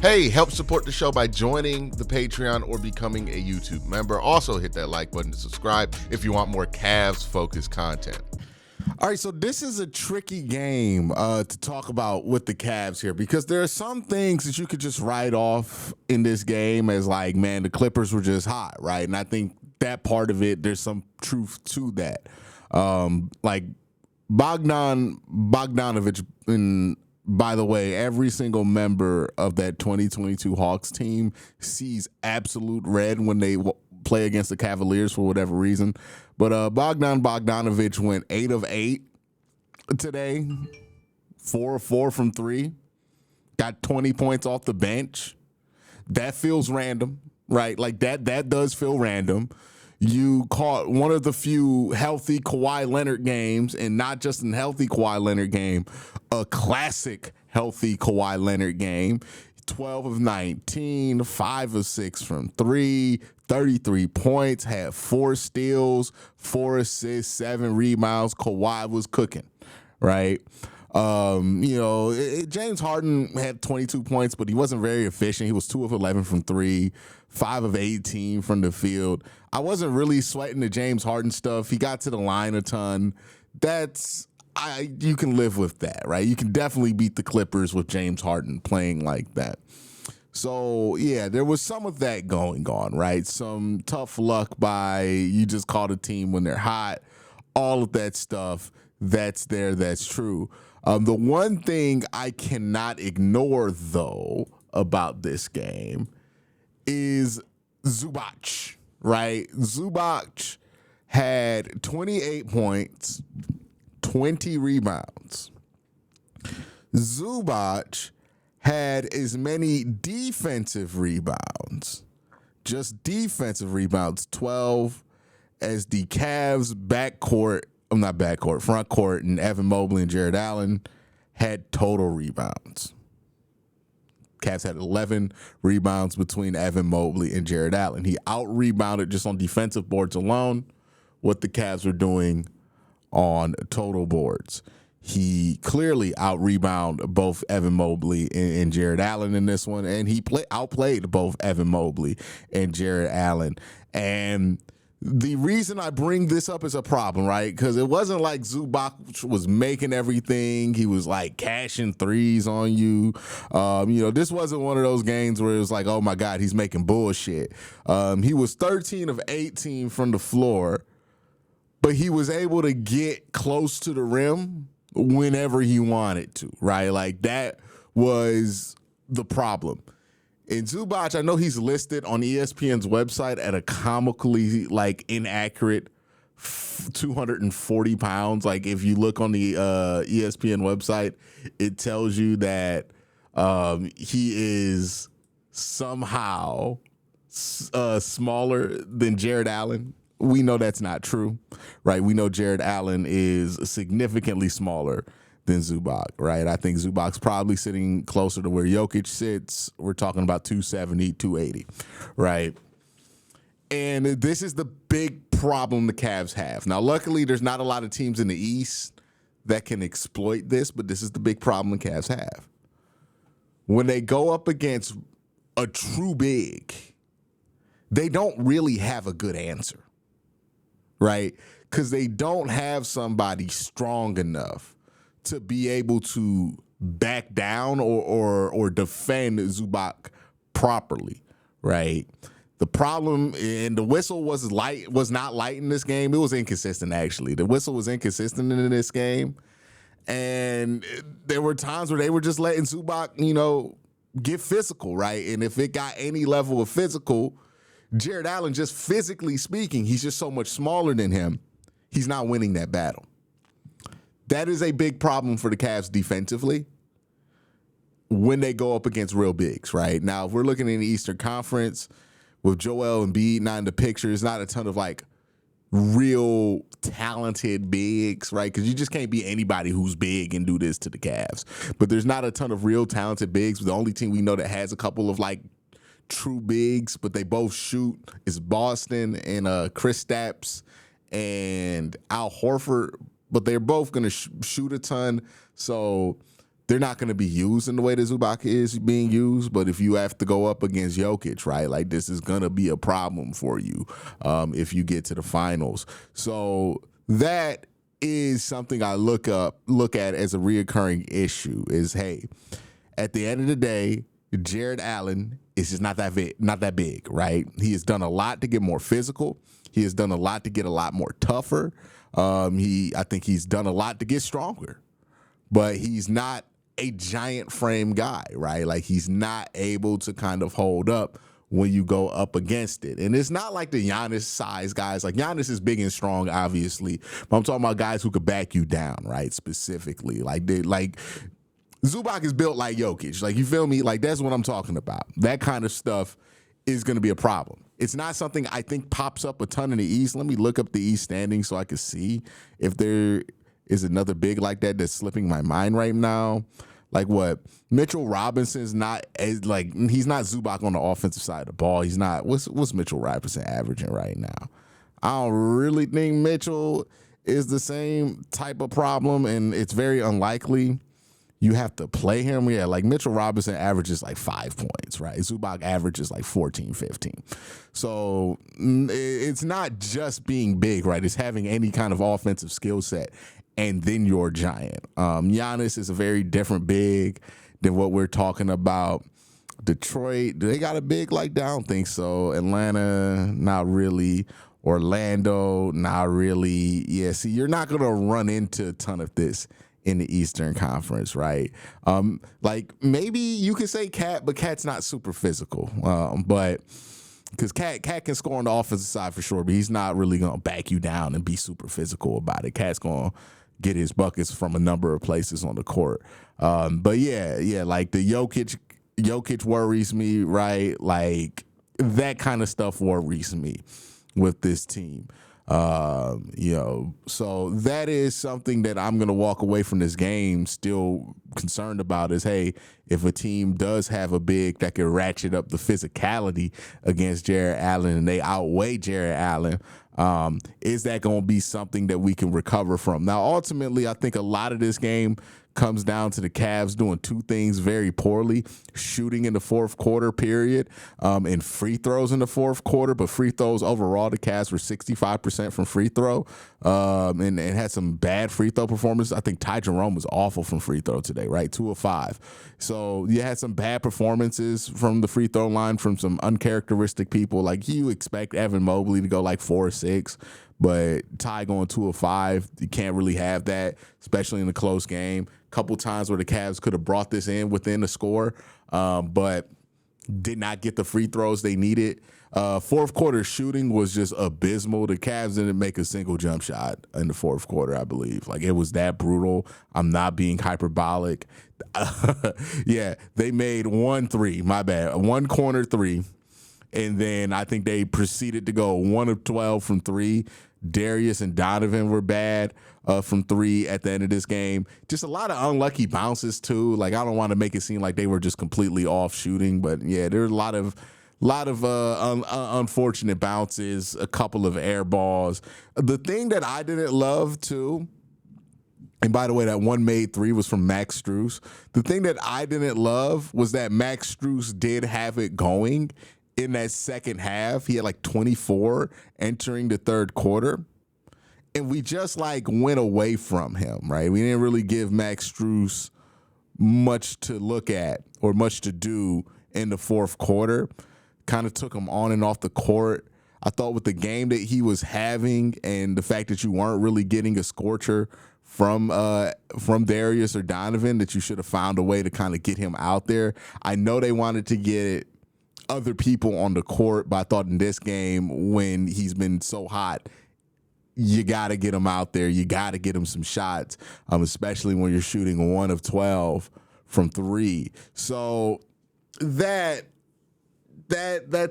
Hey, help support the show by joining the Patreon or becoming a YouTube member. Also hit that like button to subscribe if you want more Cavs-focused content. All right, so this is a tricky game to talk about with the Cavs here because there are some things that you could just write off in this game as like, man, the Clippers were just hot, right? And I think that part of it, there's some truth to that. Like Bogdanovich, and by the way, every single member of that 2022 Hawks team sees absolute red when they play against the Cavaliers for whatever reason. But Bogdanovich went 8 of 8 today, 4 of 4 from 3, got 20 points off the bench. That feels random, right? Like that does feel random. You caught one of the few healthy Kawhi Leonard games, and not just a healthy Kawhi Leonard game, a classic healthy Kawhi Leonard game. 12 of 19, 5 of 6 from 3, 33 points, had 4 steals, 4 assists, 7 rebounds. Kawhi was cooking, right? James Harden had 22 points, but he wasn't very efficient. He was 2 of 11 from 3, 5 of 18 from the field. I wasn't really sweating the James Harden stuff. He got to the line a ton. You can live with that, right? You can definitely beat the Clippers with James Harden playing like that. So, yeah, there was some of that going on, right? Some tough luck by you just caught a team when they're hot. All of that stuff, that's there, that's true. The one thing I cannot ignore, though, about this game is Zubac, right? Zubac had 28 points, 20 rebounds. Zubac had as many defensive rebounds, just defensive rebounds, 12, as the Cavs front court, and Evan Mobley and Jared Allen had total rebounds. Cavs had 11 rebounds between Evan Mobley and Jared Allen. He out-rebounded just on defensive boards alone what the Cavs were doing on total boards. He clearly out-rebounded both Evan Mobley and Jared Allen in this one, and he outplayed both Evan Mobley and Jared Allen. And the reason I bring this up is a problem, right? Because it wasn't like Zubac was making everything. He was like cashing threes on you. This wasn't one of those games where it was like, oh my God, he's making bullshit. He was 13 of 18 from the floor, but he was able to get close to the rim whenever he wanted to, right? Like that was the problem. And Zubac, I know he's listed on ESPN's website at a comically inaccurate 240 pounds. Like if you look on the ESPN website, it tells you that he is somehow smaller than Jared Allen. We know that's not true, right? We know Jared Allen is significantly smaller than Zubac, right? I think Zubac's probably sitting closer to where Jokic sits. We're talking about 270, 280, right? And this is the big problem the Cavs have. Now, luckily, there's not a lot of teams in the East that can exploit this, but this is the big problem the Cavs have. When they go up against a true big, they don't really have a good answer, right? Because they don't have somebody strong enough to be able to back down or defend Zubac properly, right? The problem, and the whistle was not light in this game. It was inconsistent, actually. The whistle was inconsistent in this game. And there were times where they were just letting Zubac, get physical, right? And if it got any level of physical, Jared Allen, just physically speaking, he's just so much smaller than him. He's not winning that battle. That is a big problem for the Cavs defensively when they go up against real bigs, right? Now, if we're looking in the Eastern Conference with Joel Embiid not in the picture, it's not a ton of real talented bigs, right? Because you just can't be anybody who's big and do this to the Cavs. But there's not a ton of real talented bigs. The only team we know that has a couple of true bigs, but they both shoot is Boston and Kristaps and Al Horford. But they're both going to shoot a ton. So they're not going to be used in the way that Zubac is being used. But if you have to go up against Jokic, right, like this is going to be a problem for you if you get to the finals. So that is something I look at as a reoccurring issue is, hey, at the end of the day, Jared Allen is just not that big, right? He has done a lot to get more physical. He has done a lot to get a lot more tougher. I think he's done a lot to get stronger, but he's not a giant frame guy, right? Like he's not able to kind of hold up when you go up against it. And it's not like the Giannis size guys. Like Giannis is big and strong, obviously, but I'm talking about guys who could back you down, right? Specifically, like Zubac is built like Jokic. Like, you feel me? Like, that's what I'm talking about. That kind of stuff is going to be a problem. It's not something I think pops up a ton in the East. Let me look up the East standings so I can see if there is another big like that that's slipping my mind right now. Like what? Mitchell Robinson's not as like he's not Zubac on the offensive side of the ball. He's not. What's Mitchell Robinson averaging right now? I don't really think Mitchell is the same type of problem, and it's very unlikely you have to play him. Yeah, like Mitchell Robinson averages like 5 points, right? Zubac averages like 14, 15. So it's not just being big, right? It's having any kind of offensive skill set, and then you're a giant. Giannis is a very different big than what we're talking about. Detroit, do they got a big like that? I don't think so. Atlanta, not really. Orlando, not really. Yeah, see, you're not going to run into a ton of this in the Eastern Conference, right? Like maybe you could say Cat, but Cat's not super physical. But because Cat can score on the offensive side for sure, but he's not really going to back you down and be super physical about it. Cat's going to get his buckets from a number of places on the court. But yeah, like the Jokic worries me, right? Like that kind of stuff worries me with this team. So that is something that I'm going to walk away from this game still concerned about is, hey, if a team does have a big that can ratchet up the physicality against Jared Allen and they outweigh Jared Allen, is that going to be something that we can recover from? Now, ultimately, I think a lot of this game comes down to the Cavs doing two things very poorly: shooting in the fourth quarter period and free throws in the fourth quarter. But free throws overall, the Cavs were 65% from free throw and had some bad free throw performances. I think Ty Jerome was awful from free throw today, right? 2 of 5. So you had some bad performances from the free throw line from some uncharacteristic people. Like you expect Evan Mobley to go like 4 or 6. But Ty going 2 of 5, you can't really have that, especially in a close game. Couple times where the Cavs could have brought this in within the score, but did not get the free throws they needed. Fourth quarter shooting was just abysmal. The Cavs didn't make a single jump shot in the fourth quarter, I believe. Like, it was that brutal. I'm not being hyperbolic. Yeah, they made 1 3, my bad, 1 corner 3. And then I think they proceeded to go 1 of 12 from 3. Darius and Donovan were bad from 3 at the end of this game. Just a lot of unlucky bounces too. Like, I don't want to make it seem like they were just completely off shooting, but yeah, there's a lot of unfortunate bounces, a couple of air balls. The thing that I didn't love too, and by the way, that one made 3 was from Max Strus. The thing that I didn't love was that Max Strus did have it going in that second half. He had like 24 entering the third quarter. And we just like went away from him, right? We didn't really give Max Strus much to look at or much to do in the fourth quarter. Kind of took him on and off the court. I thought with the game that he was having and the fact that you weren't really getting a scorcher from Darius or Donovan, that you should have found a way to kind of get him out there. I know they wanted to get other people on the court, but I thought in this game, when he's been so hot, you got to get him out there. You got to get him some shots, especially when you're shooting 1 of 12 from 3. So that's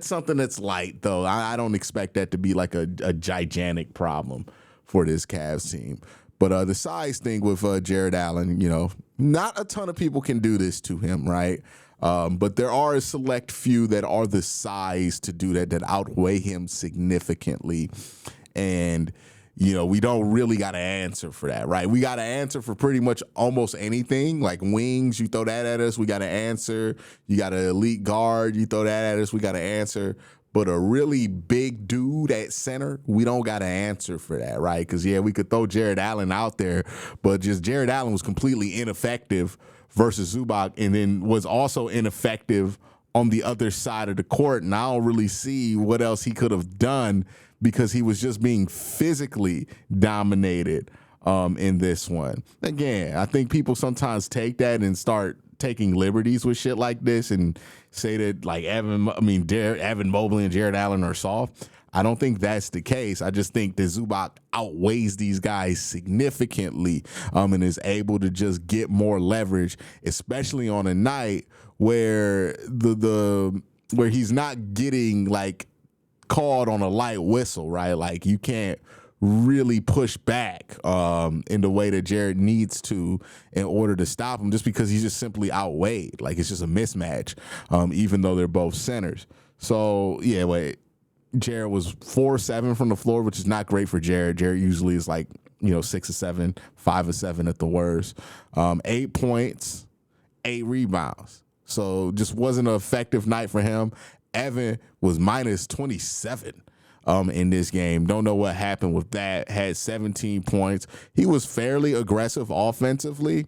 something that's light, though. I don't expect that to be like a gigantic problem for this Cavs team. But the size thing with Jared Allen, not a ton of people can do this to him, right? But there are a select few that are the size to do that outweigh him significantly. And we don't really got an answer for that, right? We got an answer for pretty much almost anything. Like wings, you throw that at us, we got an answer. You got an elite guard, you throw that at us, we got an answer. But a really big dude at center, we don't got an answer for that, right? Because, we could throw Jared Allen out there, but just Jared Allen was completely ineffective versus Zubac, and then was also ineffective on the other side of the court. And I don't really see what else he could have done because he was just being physically dominated in this one. Again, I think people sometimes take that and start taking liberties with shit like this and say that like Evan Mobley and Jared Allen are soft. I don't think that's the case. I just think that Zubac outweighs these guys significantly and is able to just get more leverage, especially on a night where where he's not getting like called on a light whistle, right? Like you can't really push back in the way that Jared needs to in order to stop him, just because he's just simply outweighed. Like it's just a mismatch, even though they're both centers. So Jared was 4-7 from the floor, which is not great for Jared. Jared usually is like 6 or 7, 5 or 7 at the worst. 8 points, 8 rebounds. So just wasn't an effective night for him. Evan was minus 27 in this game. Don't know what happened with that. Had 17 points. He was fairly aggressive offensively.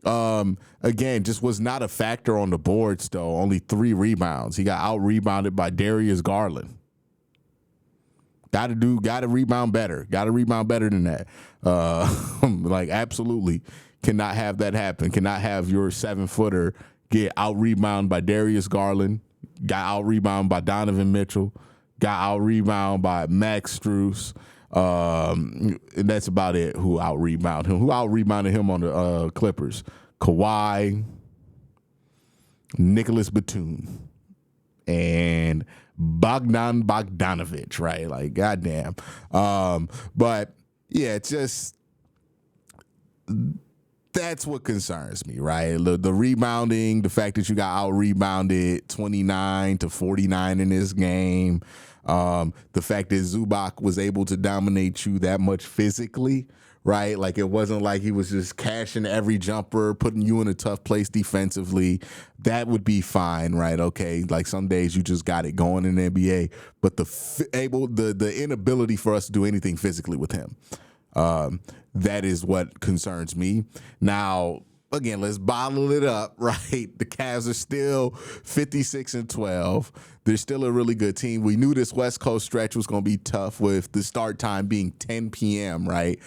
Again, just was not a factor on the boards, though. Only 3 rebounds. He got out-rebounded by Darius Garland. Got to rebound better. Got to rebound better than that. Absolutely cannot have that happen. Cannot have your 7-footer get out-rebounded by Darius Garland, got out-rebounded by Donovan Mitchell, got out-rebounded by Max Strus. And that's about it who out-rebounded him. Who out-rebounded him on the Clippers? Kawhi, Nicholas Batum, and Bogdan Bogdanovic, right? Like, goddamn. But, it's just that's what concerns me, right? The rebounding, the fact that you got out-rebounded 29-49 in this game, the fact that Zubac was able to dominate you that much physically, right? Like it wasn't like he was just cashing every jumper, putting you in a tough place defensively. That would be fine, right? Okay, like some days you just got it going in the NBA, but the inability for us to do anything physically with him, that is what concerns me. Now, again, let's bottle it up, right? The Cavs are still 56-12. They're still a really good team. We knew this West Coast stretch was going to be tough with the start time being 10 p.m., right?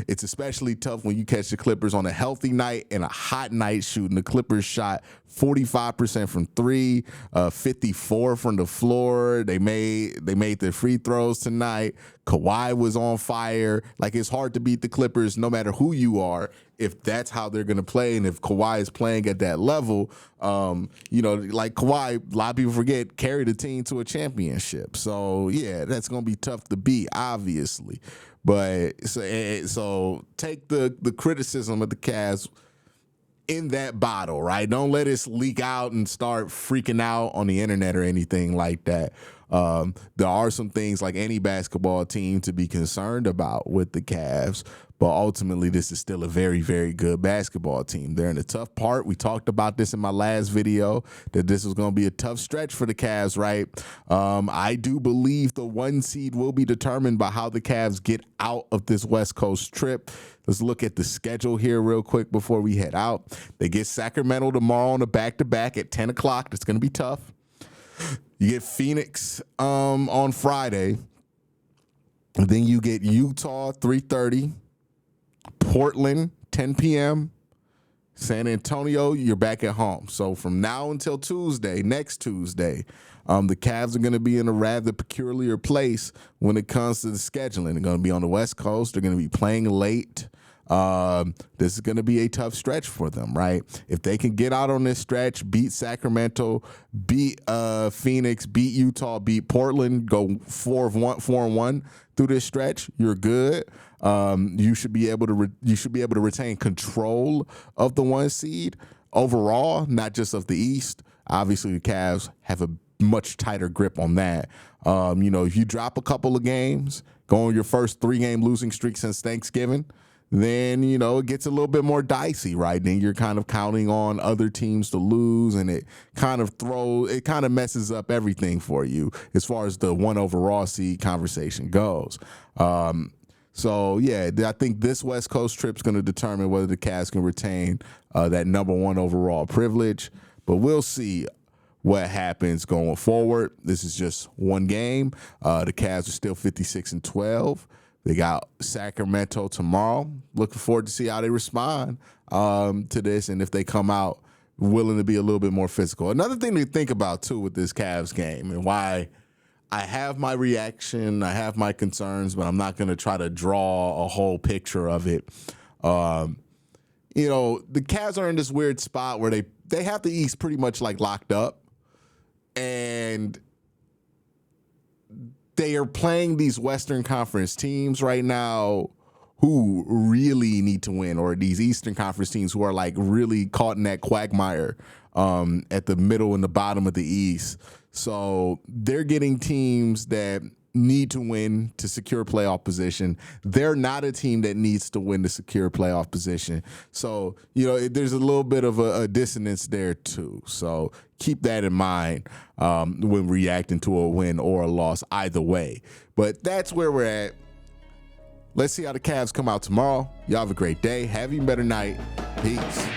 It's especially tough when you catch the Clippers on a healthy night and a hot night shooting. The Clippers shot 45% from 3, 54 from the floor. They made their free throws tonight. Kawhi was on fire. Like, it's hard to beat the Clippers no matter who you are if that's how they're going to play. And if Kawhi is playing at that level, like Kawhi, a lot of people forget, carried the team to a championship. So, that's going to be tough to beat, obviously. But so take the criticism of the Cavs in that bottle, right? Don't let us leak out and start freaking out on the internet or anything like that. There are some things like any basketball team to be concerned about with the Cavs, but ultimately this is still a very, very good basketball team. They're in a tough part. We talked about this in my last video, that this was going to be a tough stretch for the Cavs, right? I do believe the 1 seed will be determined by how the Cavs get out of this West Coast trip. Let's look at the schedule here real quick before we head out. They get Sacramento tomorrow on a back-to-back at 10 o'clock. That's going to be tough. You get Phoenix on Friday. And then you get Utah 3:30, Portland 10 p.m., San Antonio, you're back at home. So from now until next Tuesday, the Cavs are going to be in a rather peculiar place when it comes to the scheduling. They're going to be on the West Coast. They're going to be playing late. This is going to be a tough stretch for them, right? If they can get out on this stretch, beat Sacramento, beat Phoenix, beat Utah, beat Portland, go 4-1 through this stretch, you're good. You should be able to retain control of the 1 seed overall, not just of the East. Obviously, the Cavs have a much tighter grip on that. If you drop a couple of games, go on your first 3-game losing streak since Thanksgiving, then, it gets a little bit more dicey, right? Then you're kind of counting on other teams to lose, and it kind of messes up everything for you as far as the 1 overall seed conversation goes. So, yeah, I think this West Coast trip is going to determine whether the Cavs can retain that number 1 overall privilege. But we'll see what happens going forward. This is just one game. The Cavs are still 56-12. They got Sacramento tomorrow. Looking forward to see how they respond to this and if they come out willing to be a little bit more physical. Another thing to think about, too, with this Cavs game and why I have my reaction, I have my concerns, but I'm not going to try to draw a whole picture of it. The Cavs are in this weird spot where they have the East pretty much like locked up, and they are playing these Western Conference teams right now who really need to win, or these Eastern Conference teams who are like really caught in that quagmire at the middle and the bottom of the East. So they're getting teams that need to win to secure playoff position. They're not a team that needs to win to secure playoff position. So, there's a little bit of a dissonance there too. So keep that in mind when reacting to a win or a loss either way. But that's where we're at. Let's see how the Cavs come out tomorrow. Y'all have a great day. Have an even better night. Peace.